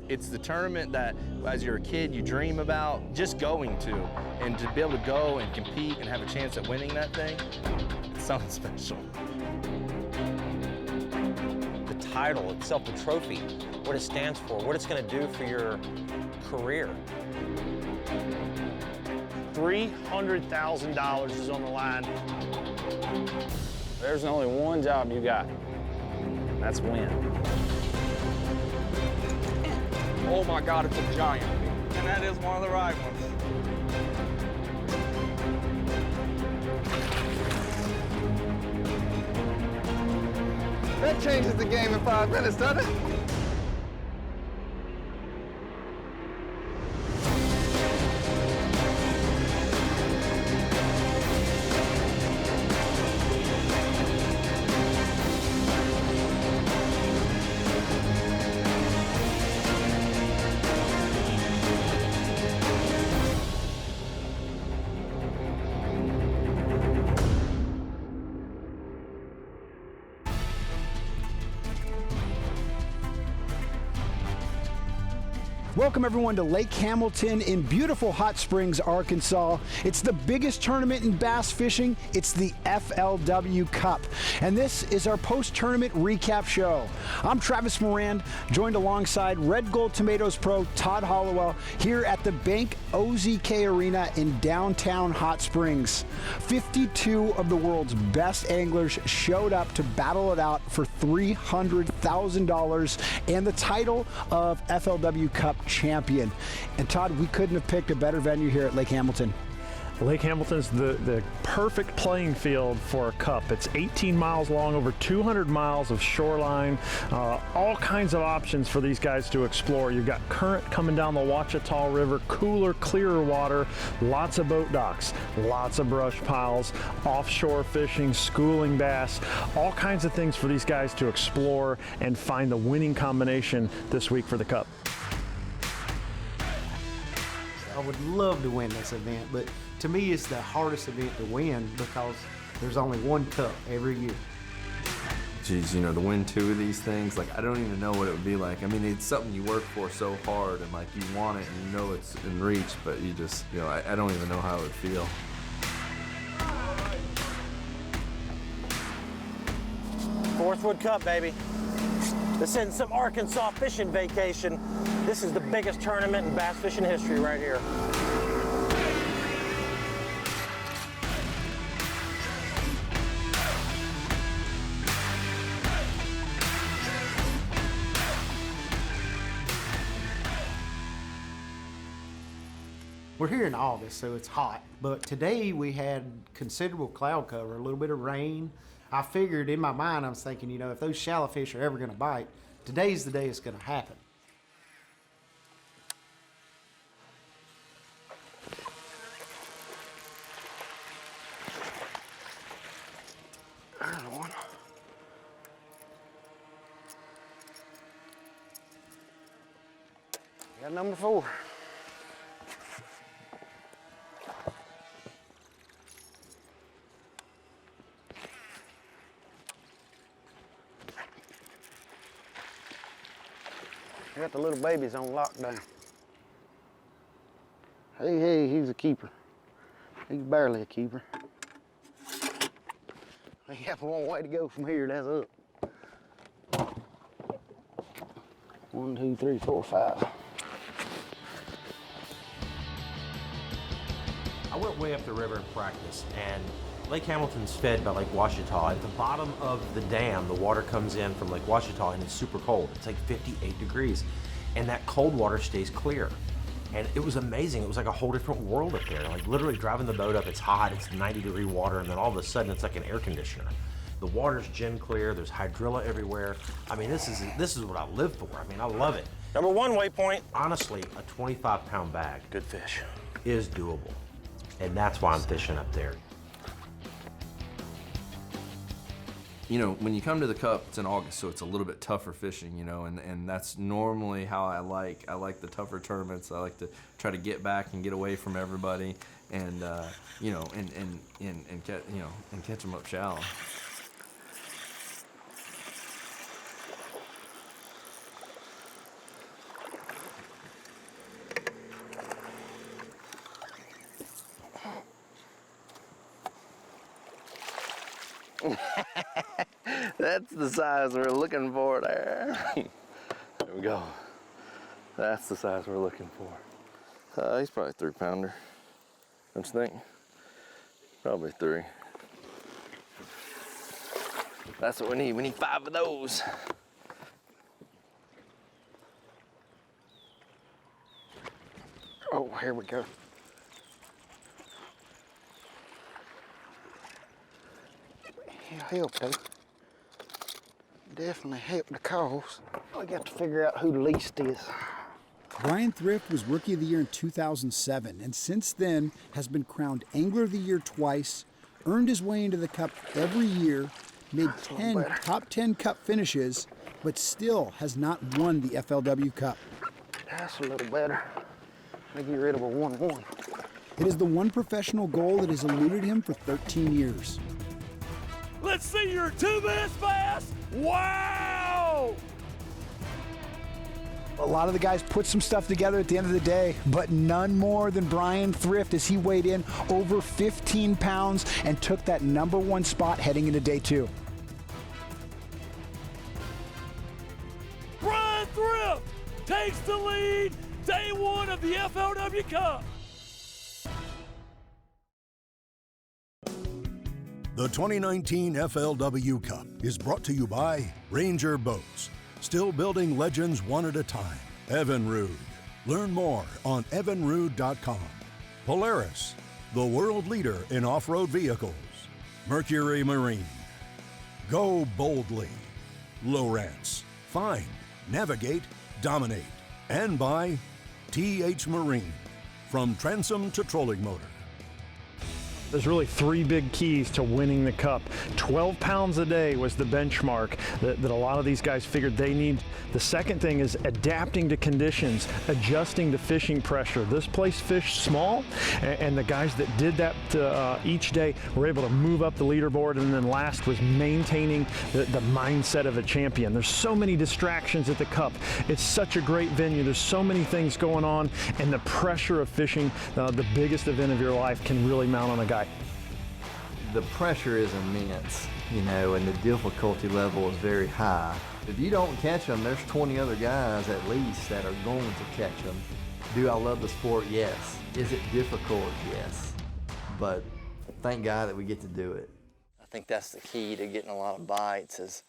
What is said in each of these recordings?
It's the tournament that, as you're a kid, you dream about just going to. And to be able to go and compete and have a chance at winning that thing, it's something special. The title itself, the trophy, what it stands for, what it's going to do for your career. $300,000 is on the line. There's only one job you got, and that's win. Oh my God, it's a giant. And that is one of the right ones. That changes the game in 5 minutes, doesn't it? Welcome everyone to Lake Hamilton in beautiful Hot Springs, Arkansas. It's the biggest tournament in bass fishing. It's the FLW Cup. And this is our post-tournament recap show. I'm Travis Moran, joined alongside Red Gold Tomatoes pro Todd Hollowell here at the Bank OZK Arena in downtown Hot Springs. 52 of the world's best anglers showed up to battle it out for $300,000 and the title of FLW Cup champion. And Todd, we couldn't have picked a better venue here at Lake Hamilton. Lake Hamilton's the perfect playing field for a cup. It's 18 miles long, over 200 miles of shoreline, all kinds of options for these guys to explore. You've got current coming down the Ouachita River, cooler, clearer water, lots of boat docks, lots of brush piles, offshore fishing, schooling bass, all kinds of things for these guys to explore and find the winning combination this week for the cup. I would love to win this event, but to me it's the hardest event to win because there's only one cup every year. Geez, you know, to win 2 of these things, like, I don't even know what it would be like. I mean, it's something you work for so hard and like you want it and you know it's in reach, but you just, you know, I don't even know how it would feel. Fourthwood Cup, baby. This isn't some Arkansas fishing vacation. This is the biggest tournament in bass fishing history right here. We're here in August, so it's hot, but today we had considerable cloud cover, a little bit of rain. I figured in my mind, I was thinking, you know, if those shallow fish are ever gonna bite, today's the day it's gonna happen. There's one. Got number 4. I got the little babies on lockdown. Hey, he's a keeper. He's barely a keeper. We have one way to go from here, that's up. 1, 2, 3, 4, 5. I went way up the river in practice, and Lake Hamilton's fed by Lake Ouachita. At the bottom of the dam, the water comes in from Lake Ouachita, and it's super cold. It's like 58 degrees, and that cold water stays clear. And it was amazing. It was like a whole different world up there. Like literally driving the boat up, it's hot, it's 90-degree water, and then all of a sudden it's like an air conditioner. The water's gin clear, there's hydrilla everywhere. I mean, this is what I live for. I mean, I love it. Number 1 waypoint, honestly, a 25-pound bag, good fish, is doable. And that's why I'm fishing up there. You know, when you come to the Cup, it's in August, so it's a little bit tougher fishing, you know, and that's normally how I like the tougher tournaments. I like to try to get back and get away from everybody, and you know, and catch them up shallow. That's the size we're looking for there. There we go. That's the size we're looking for. He's probably 3-pounder. Don't you think? Probably 3. That's what we need. We need 5 of those. Oh, here we go. He'll help, though. Definitely help the cause. I got to figure out who least is. Bryan Thrift was Rookie of the Year in 2007, and since then has been crowned Angler of the Year twice, earned his way into the Cup every year, made 10 top 10 Cup finishes, but still has not won the FLW Cup. That's a little better. Let me get rid of a 1-1. It is the one professional goal that has eluded him for 13 years. Let's see your 2-bass bass. Wow! A lot of the guys put some stuff together at the end of the day, but none more than Bryan Thrift as he weighed in over 15 pounds and took that #1 spot heading into day 2. Bryan Thrift takes the lead, day 1 of the FLW Cup. The 2019 FLW Cup is brought to you by Ranger Boats. Still building legends one at a time. Evinrude. Learn more on evinrude.com. Polaris, the world leader in off-road vehicles. Mercury Marine. Go boldly. Lowrance. Find, navigate, dominate. And by TH Marine. From transom to trolling motor. There's really 3 big keys to winning the Cup. 12 pounds a day was the benchmark that a lot of these guys figured they need. The second thing is adapting to conditions, adjusting to fishing pressure. This place fished small, and the guys that did that each day were able to move up the leaderboard, and then last was maintaining the mindset of a champion. There's so many distractions at the Cup. It's such a great venue. There's so many things going on, and the pressure of fishing the biggest event of your life can really mount on a guy. The pressure is immense, you know, and the difficulty level is very high. If you don't catch them, there's 20 other guys at least that are going to catch them. Do I love the sport? Yes. Is it difficult? Yes. But thank God that we get to do it. I think that's the key to getting a lot of bites is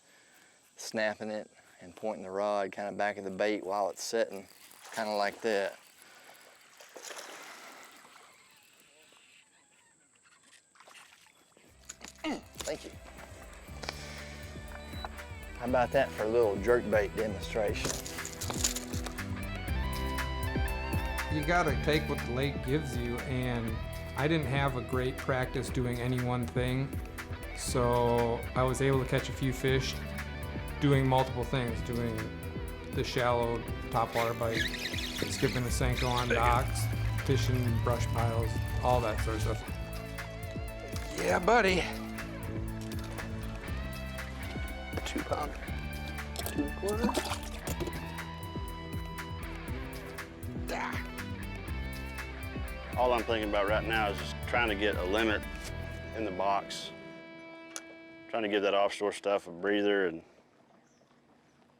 snapping it and pointing the rod kind of back at the bait while it's setting, kind of like that. Thank you. How about that for a little jerkbait demonstration? You gotta take what the lake gives you, and I didn't have a great practice doing any one thing, so I was able to catch a few fish doing multiple things, doing the shallow topwater bite, skipping the Senko on docks, fishing brush piles, all that sort of stuff. Yeah, buddy. 2-pounder. 2-quarter. All I'm thinking about right now is just trying to get a limit in the box. Trying to give that offshore stuff a breather, and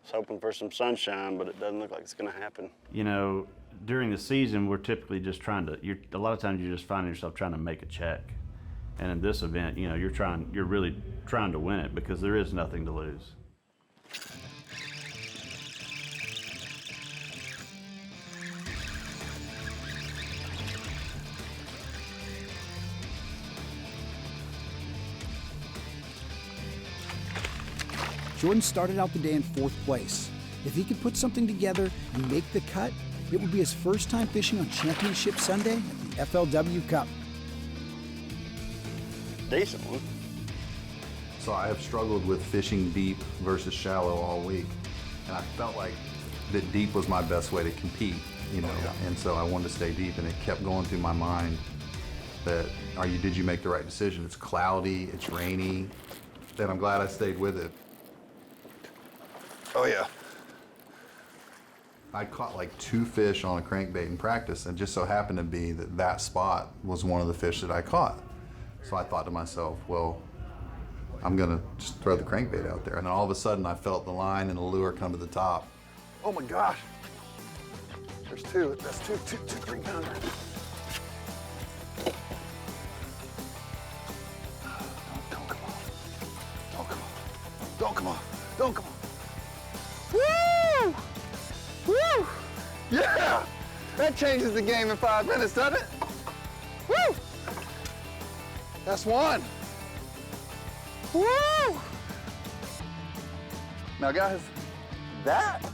just hoping for some sunshine, but it doesn't look like it's gonna happen. You know, during the season, we're typically just trying to, a lot of times you're just finding yourself trying to make a check. And in this event, you know, you're really trying to win it because there is nothing to lose. Jordan started out the day in 4th place. If he could put something together and make the cut, it would be his first time fishing on Championship Sunday at the FLW Cup. Decent one. So I have struggled with fishing deep versus shallow all week, and I felt like that deep was my best way to compete, you know. And so I wanted to stay deep, and it kept going through my mind that did you make the right decision? It's cloudy, it's rainy, and I'm glad I stayed with it. Oh yeah. I caught like 2 fish on a crankbait in practice, and just so happened to be that spot was one of the fish that I caught. So I thought to myself, well, I'm gonna just throw the crankbait out there. And then all of a sudden I felt the line and the lure come to the top. Oh my gosh. There's two. That's two 3-pounder. Don't come on. Don't come on. Don't come on. Don't come on. Woo! Woo! Yeah! That changes the game in 5 minutes, doesn't it? Woo! That's one. Woo! Now guys, that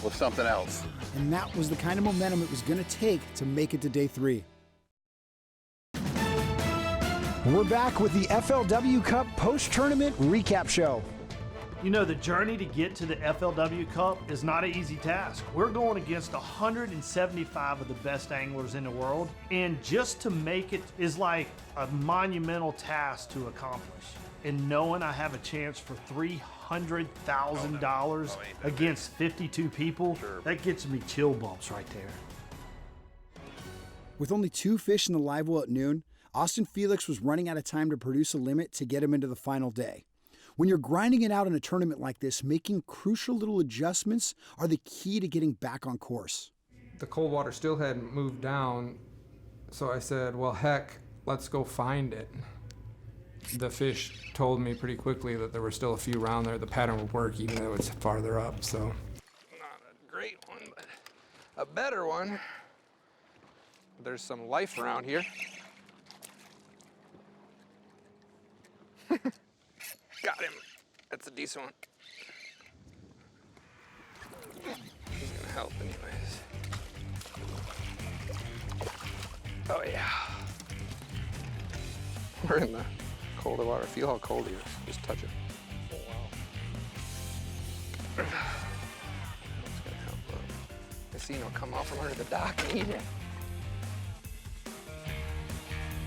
was something else. And that was the kind of momentum it was going to take to make it to day 3. We're back with the FLW Cup post-tournament recap show. You know, the journey to get to the FLW Cup is not an easy task. We're going against 175 of the best anglers in the world, and just to make it is like a monumental task to accomplish. And knowing I have a chance for $300,000 against 52 people, that gets me chill bumps right there. With only 2 fish in the live well at noon, Austin Felix was running out of time to produce a limit to get him into the final day. When you're grinding it out in a tournament like this, making crucial little adjustments are the key to getting back on course. The cold water still hadn't moved down, so I said, well, heck, let's go find it. The fish told me pretty quickly that there were still a few around there. The pattern would work even though it's farther up, so. Not a great one, but a better one. There's some life around here. Got him. That's a decent one. He's gonna help anyways. Oh yeah. We're in the colder water. Feel how cold he is. Just touch it. Oh wow. That's gonna help up. I see him come out from under the dock and eat it.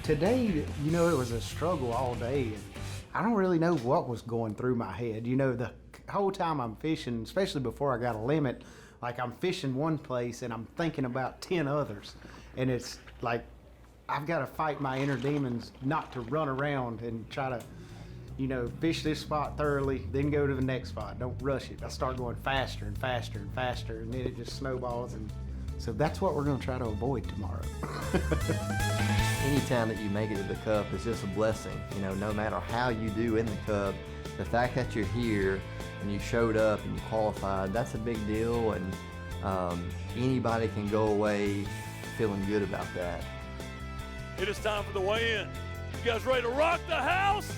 Today, you know, it was a struggle all day, and I don't really know what was going through my head. You know, the whole time I'm fishing, especially before I got a limit, like I'm fishing one place and I'm thinking about 10 others. And it's like, I've got to fight my inner demons not to run around and try to, you know, fish this spot thoroughly, then go to the next spot. Don't rush it. I start going faster and faster and faster, and then it just snowballs. And so that's what we're going to try to avoid tomorrow. Anytime that you make it to the Cup is just a blessing. You know, no matter how you do in the Cup, the fact that you're here and you showed up and you qualified, that's a big deal, and anybody can go away feeling good about that. It is time for the weigh-in. You guys ready to rock the house?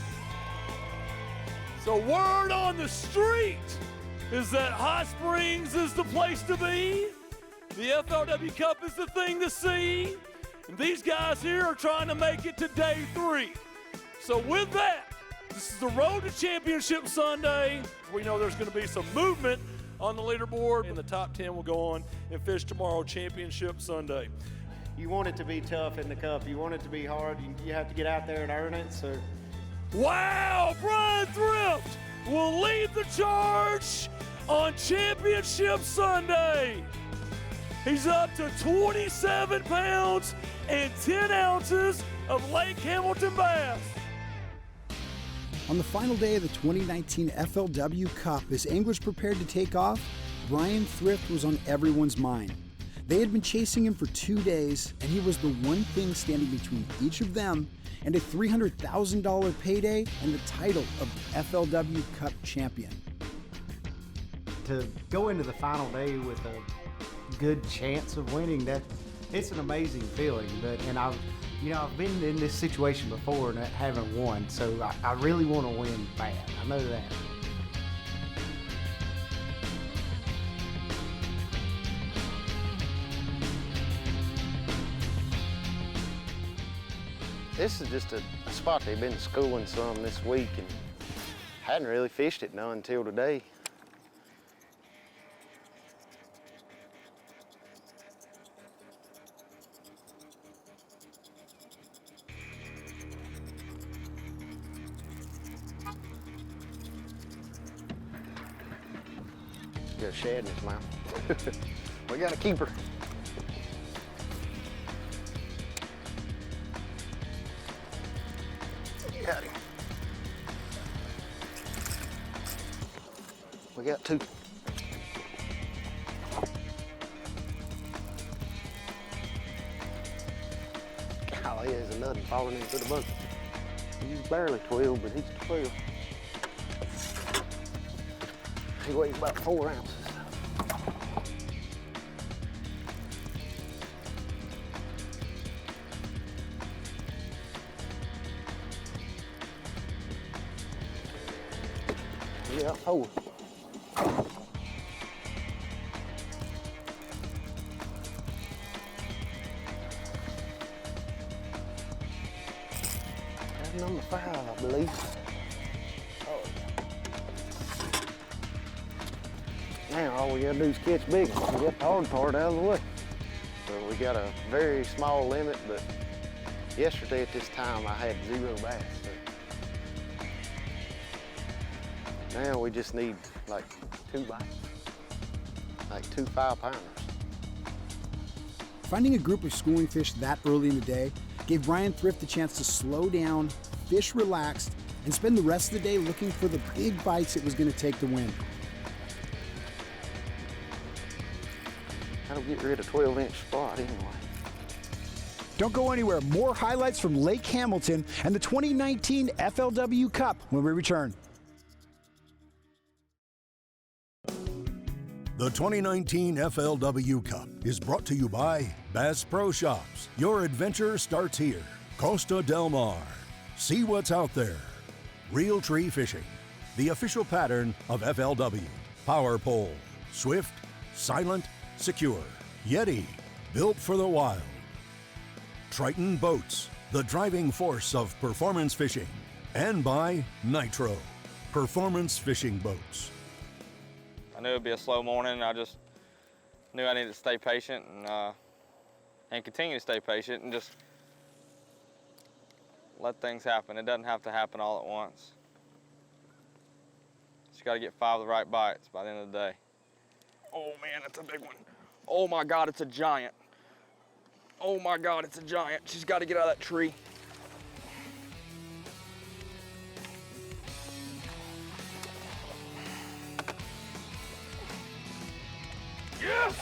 So word on the street is that Hot Springs is the place to be. The FLW Cup is the thing to see. And these guys here are trying to make it to day 3. So with that, this is the road to Championship Sunday. We know there's going to be some movement on the leaderboard, and the top 10 will go on and fish tomorrow, Championship Sunday. You want it to be tough in the Cup. You want it to be hard. You have to get out there and earn it. So, wow, Bryan Thrift will lead the charge on Championship Sunday. He's up to 27 pounds and 10 ounces of Lake Hamilton bass. On the final day of the 2019 FLW Cup, as anglers prepared to take off, Bryan Thrift was on everyone's mind. They had been chasing him for 2 days, and he was the one thing standing between each of them and a $300,000 payday and the title of FLW Cup champion. to go into the final day with a good chance of winning, that it's an amazing feeling. I've been in this situation before and haven't won, so I really want to win bad. I know that. This is just a spot they've been schooling some this week and hadn't really fished it none until today. Got a shad in his mouth. We got a keeper. Got him. We got 2. Golly, there's another falling into the bucket. He's barely 12, but he's 12. He weighs about 4 ounces. Yeah, 4. That's number 5, I believe. Oh, now all we gotta do is catch big ones and get the hard part out of the way. So we got a very small limit, but yesterday at this time I had 0 bass. So now we just need like 2 bites, like 2 5-pounders. Finding a group of schooling fish that early in the day gave Bryan Thrift the chance to slow down, fish relaxed, and spend the rest of the day looking for the big bites it was going to take to win. That'll get rid of 12-inch spot anyway. Don't go anywhere. More highlights from Lake Hamilton and the 2019 FLW Cup when we return. The 2019 FLW Cup is brought to you by Bass Pro Shops. Your adventure starts here. Costa Del Mar. See what's out there. Real Tree Fishing, the official pattern of FLW. Power Pole. Swift, silent, secure. Yeti, built for the wild. Triton Boats, the driving force of performance fishing. And by Nitro, performance fishing boats. I knew it'd be a slow morning. I just knew I needed to stay patient and continue to stay patient and just let things happen. It doesn't have to happen all at once. Just got to get 5 of the right bites by the end of the day. Oh man, that's a big one. Oh my God, it's a giant. Oh my God, it's a giant. She's got to get out of that tree. Yes!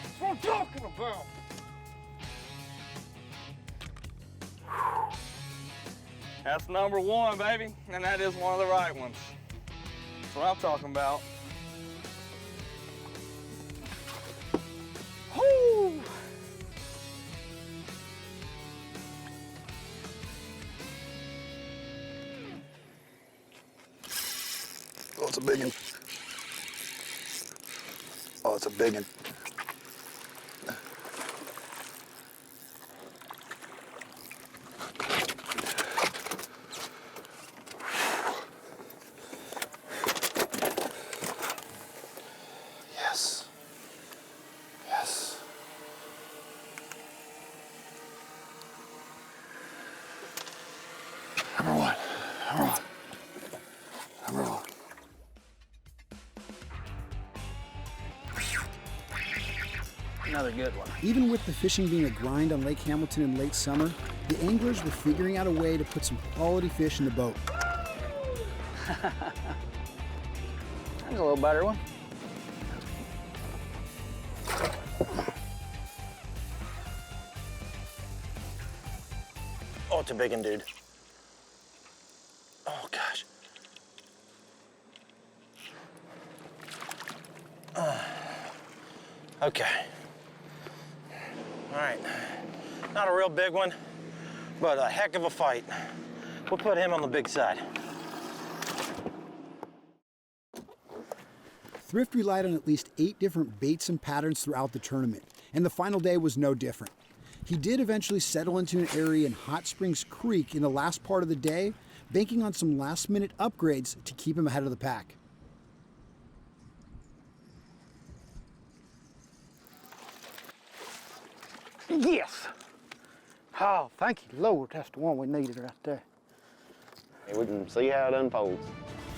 That's what I'm talking about! That's number 1, baby, and that is one of the right ones. That's what I'm talking about. Woo! Oh, it's a big one. Oh, it's a big one. Yes. Yes. Number 1. Number 1. Number 1. Another good one. Even with the fishing being a grind on Lake Hamilton in late summer, the anglers were figuring out a way to put some quality fish in the boat. That's a little better one. Oh, it's a big one, dude. Oh, gosh. Okay. All right. Not a real big one, but a heck of a fight. We'll put him on the big side. Thrift relied on at least 8 different baits and patterns throughout the tournament, and the final day was no different. He did eventually settle into an area in Hot Springs Creek in the last part of the day, banking on some last-minute upgrades to keep him ahead of the pack. Yes! Oh, thank you, Lord. That's the one we needed right there. We can see how it unfolds.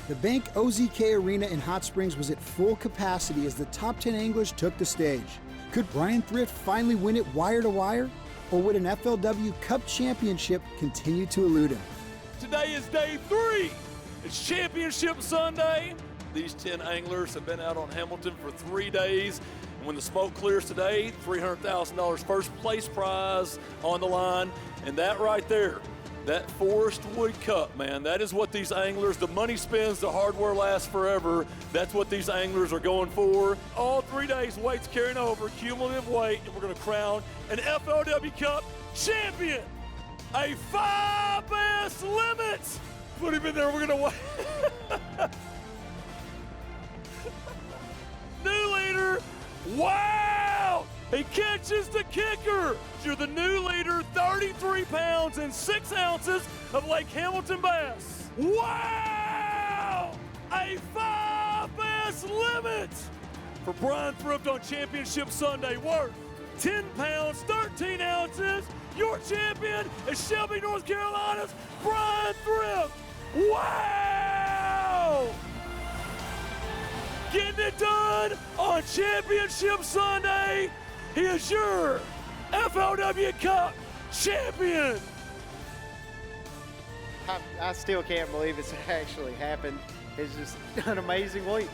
The Bank OZK Arena in Hot Springs was at full capacity as the top 10 anglers took the stage. Could Bryan Thrift finally win it wire to wire? Or would an FLW Cup championship continue to elude him? Today is day 3. It's Championship Sunday. These 10 anglers have been out on Hamilton for 3 days. And when the smoke clears today, $300,000 first place prize on the line. And that right there, that Forest Wood Cup, man, that is what these anglers, the money spends, the hardware lasts forever. That's what these anglers are going for. All 3 days, weight's carrying over, cumulative weight, and we're gonna crown an FLW Cup champion. A 5 bass limit. Put him in there, we're gonna wait. New leader, wow! He catches the kicker. You're the new leader, 33 pounds and 6 ounces of Lake Hamilton bass. Wow! A 5 bass limit for Bryan Thrift on Championship Sunday, worth 10 pounds, 13 ounces. Your champion is Shelby, North Carolina's Bryan Thrift. Wow! Getting it done on Championship Sunday. He is your FLW Cup champion. I still can't believe it's actually happened. It's just an amazing week.